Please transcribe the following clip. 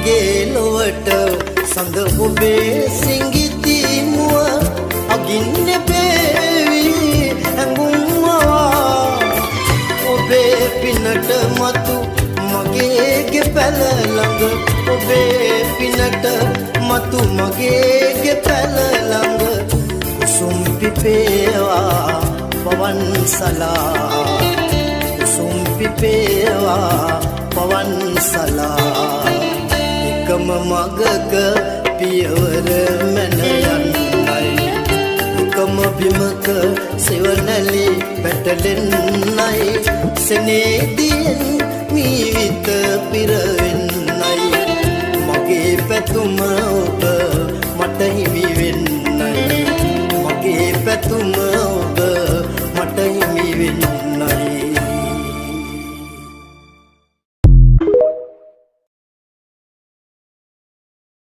මගේ ලොවට සඳ ඔබේ සිංගිති මුව අගින්න බේවි හැඟුම්මවා ඔබේ පිනට මතු මගේගේ පැල ළඟ ඔබේ පිනට මතු මගේගේ පැල ළඟ කුසුම් පිපේවා පවන් සලා කුසුම් පිපේවා පවන් සලා එකම මගක පියවර මැන යන්නයි එකම බිමක සෙවනැලි පැටලෙන්නයි සෙනේදියෙන් මීවිත පිරවෙන්න